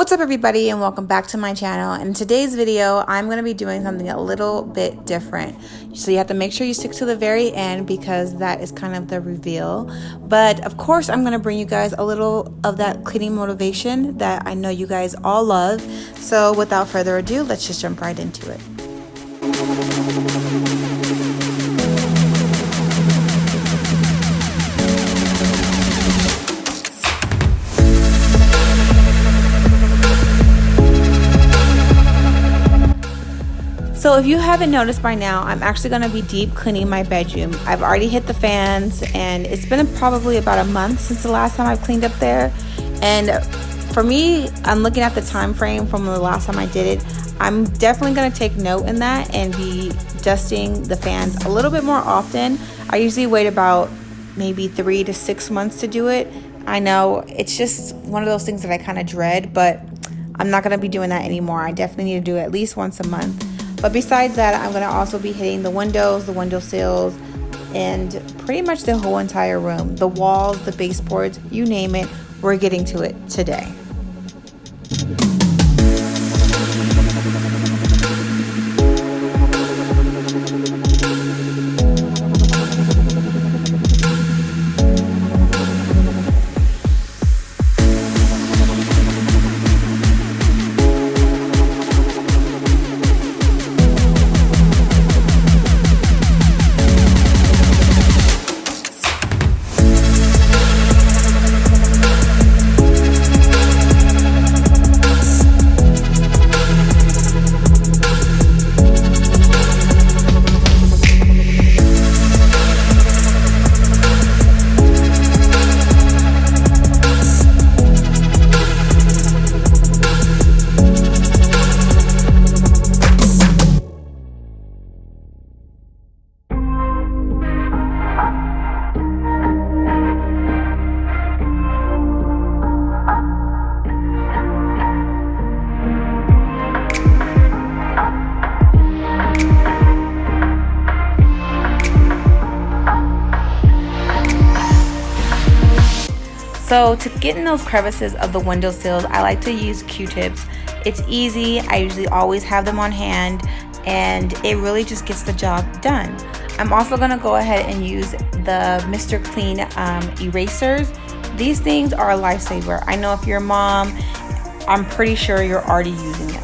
What's up everybody, and welcome back to my channel. In today's video I'm going to be doing something a little bit different, so you have to make sure you stick to the very end because that is kind of the reveal. But of course I'm going to bring you guys a little of that cleaning motivation that I know you guys all love. So without further ado, let's just jump right into it. So if you haven't noticed by now, I'm actually going to be deep cleaning my bedroom. I've already hit the fans and it's been probably about a month since the last time I've cleaned up there. And for me, I'm looking at the time frame from the last time I did it. I'm definitely going to take note in that and be dusting the fans a little bit more often. I usually wait about maybe 3 to 6 months to do it. I know it's just one of those things that I kind of dread, but I'm not going to be doing that anymore. I definitely need to do it at least once a month. But besides that, I'm going to also be hitting the windows, the windowsills, and pretty much the whole entire room. The walls, the baseboards, you name it, we're getting to it today. So to get in those crevices of the windowsills, I like to use Q-tips. It's easy, I usually always have them on hand, and it really just gets the job done. I'm also gonna go ahead and use the Mr. Clean erasers. These things are a lifesaver. I know if you're a mom, I'm pretty sure you're already using them.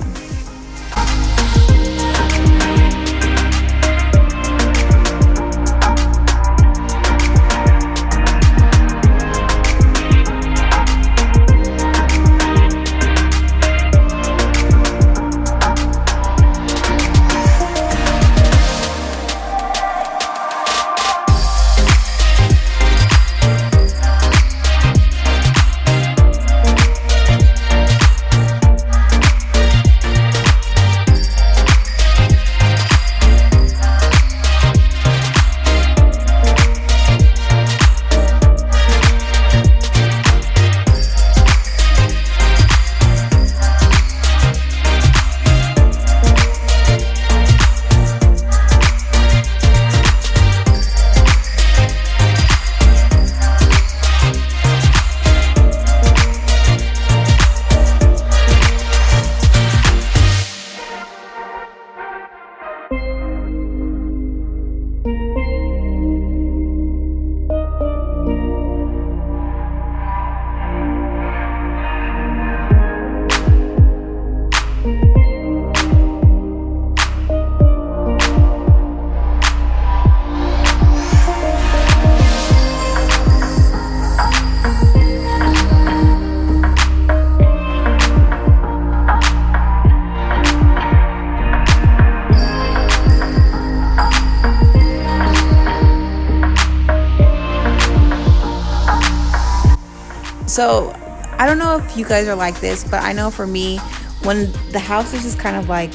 So I don't know if you guys are like this, but I know for me, when the house is just kind of like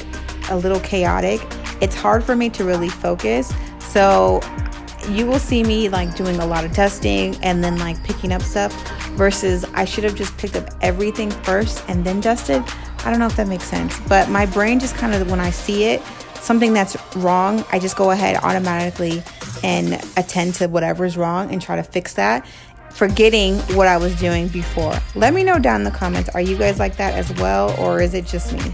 a little chaotic, it's hard for me to really focus. So you will see me like doing a lot of dusting and then like picking up stuff versus I should have just picked up everything first and then dusted. I don't know if that makes sense, but my brain just kind of, when I see it, something that's wrong, I just go ahead automatically and attend to whatever's wrong and try to fix that. forgetting what I was doing before. Let me know down in the comments, are you guys like that as well, or is it just me?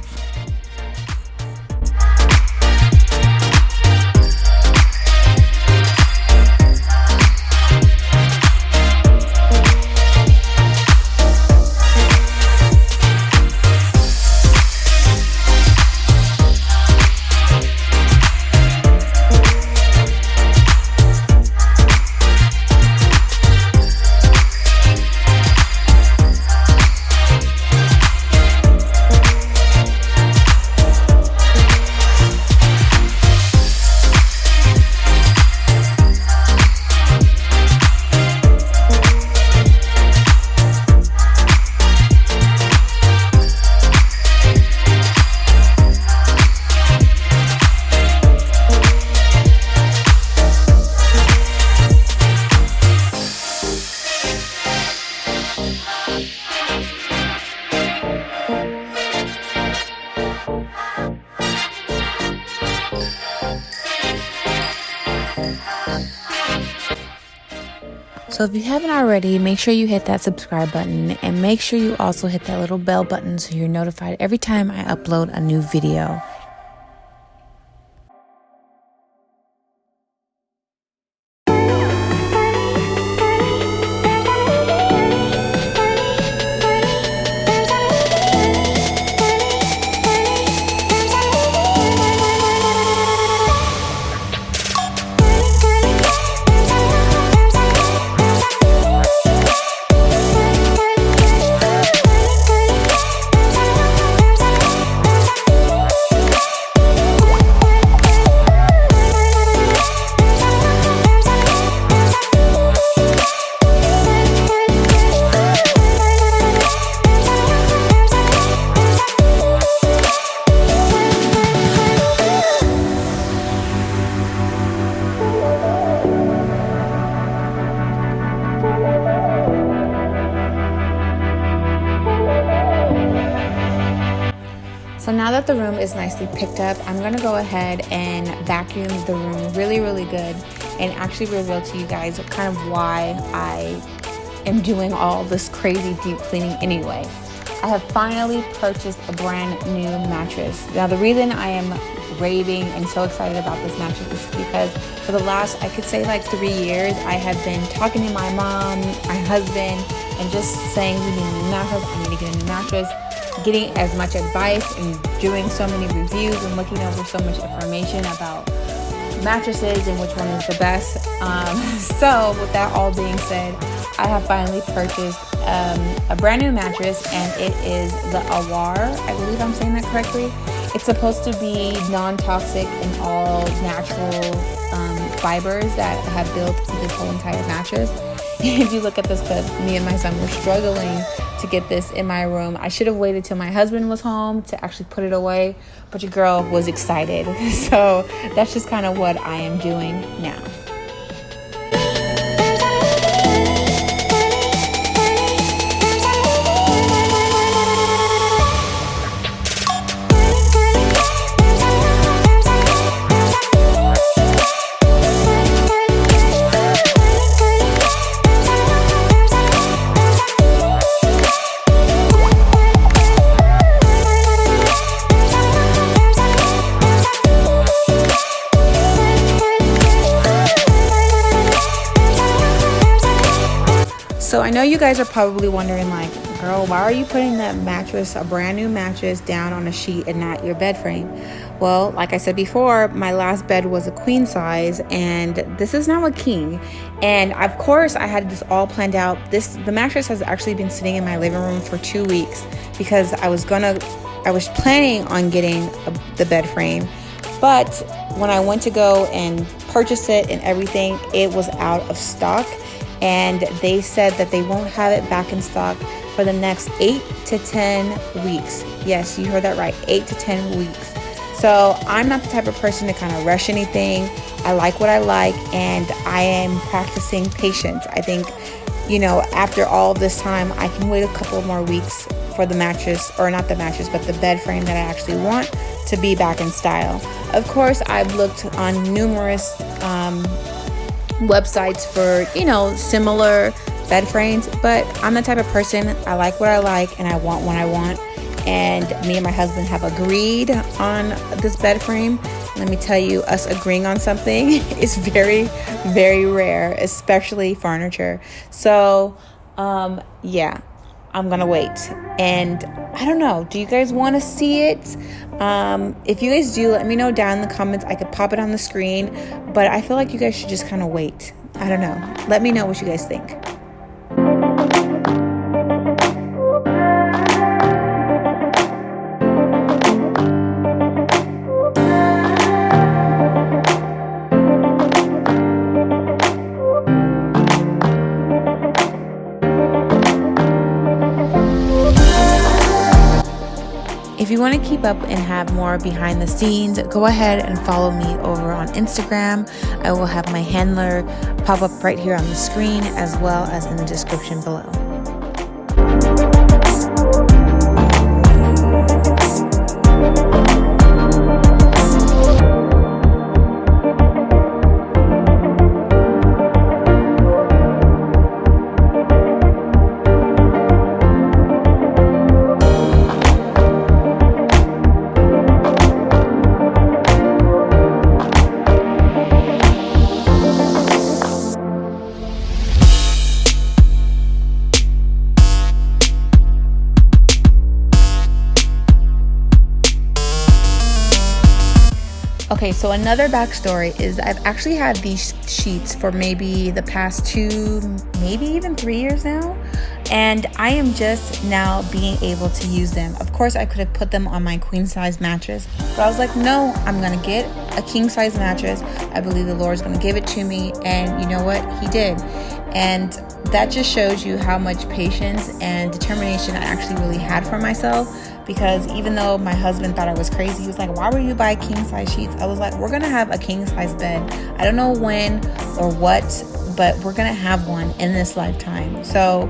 So if you haven't already, make sure you hit that subscribe button and make sure you also hit that little bell button so you're notified every time I upload a new video. So now that the room is nicely picked up, I'm going to go ahead and vacuum the room really, really good and actually reveal to you guys kind of why I am doing all this crazy deep cleaning anyway. I have finally purchased a brand new mattress. Now the reason I am raving and so excited about this mattress is because for the last, I could say like 3 years, I have been talking to my mom, my husband, and just saying we need a new mattress, I need to get a new mattress, getting as much advice and doing so many reviews and looking over so much information about mattresses and which one is the best. So with that all being said, I have finally purchased a brand new mattress, and it is the Awar. I believe I'm saying that correctly. It's supposed to be non-toxic and all natural fibers that have built this whole entire mattress. If you look at this clip, me and my son were struggling to get this in my room. I should have waited till my husband was home to actually put it away, but your girl was excited. So that's just kind of what I am doing now. So I know you guys are probably wondering, like, girl, why are you putting that mattress, a brand new mattress, down on a sheet and not your bed frame? Well, like I said before, my last bed was a queen size, and this is now a king. And of course, I had this all planned out. The mattress has actually been sitting in my living room for 2 weeks because I was planning on getting the bed frame, but when I went to go and purchase it and everything, it was out of stock. And they said that they won't have it back in stock for the next 8 to 10 weeks. Yes, you heard that right, 8 to 10 weeks. So I'm not the type of person to kind of rush anything. I like what I like, and I am practicing patience. I think, you know, after all of this time, I can wait a couple more weeks for the mattress, or not the mattress, but the bed frame that I actually want to be back in style. Of course, I've looked on numerous websites for, you know, similar bed frames, but I'm the type of person, I like what I like and I want what I want. And me and my husband have agreed on this bed frame. Let me tell you, us agreeing on something is very, very rare, especially furniture. So, yeah, I'm gonna wait. And I don't know, do you guys want to see it? If you guys do, let me know down in the comments. I could pop it on the screen, but I feel like you guys should just kind of wait. I don't know. Let me know what you guys think. If you want to keep up and have more behind the scenes, go ahead and follow me over on Instagram. I will have my handler pop up right here on the screen as well as in the description below. Okay, so another backstory is I've actually had these sheets for maybe the past 2, maybe even 3 years now, and I am just now being able to use them. Of course, I could have put them on my queen size mattress, but I was like, no, I'm gonna get a king size mattress. I believe the Lord's gonna give it to me, and you know what? He did. And that just shows you how much patience and determination I actually really had for myself. Because even though my husband thought I was crazy, he was like, why would you buy king size sheets? I was like, we're gonna have a king size bed. I don't know when or what, but we're gonna have one in this lifetime. So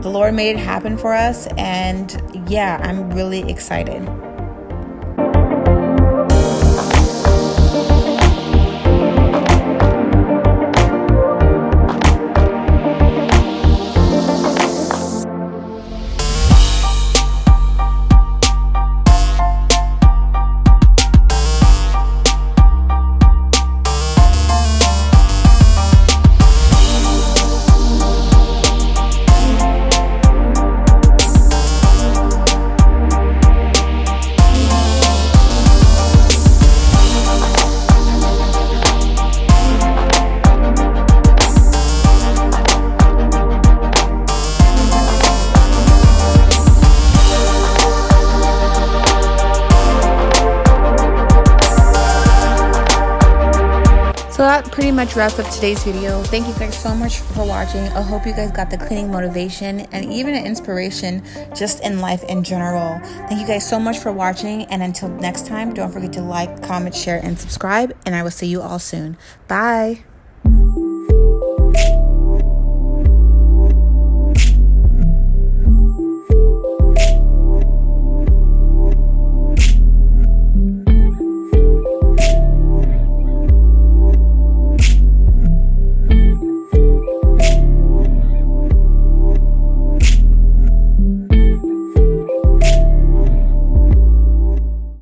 the Lord made it happen for us, and yeah, I'm really excited. So that pretty much wraps up today's video. Thank you guys so much for watching. I hope you guys got the cleaning motivation and even an inspiration just in life in general. Thank you guys so much for watching, and until next time, don't forget to like, comment, share, and subscribe, and I will see you all soon. Bye.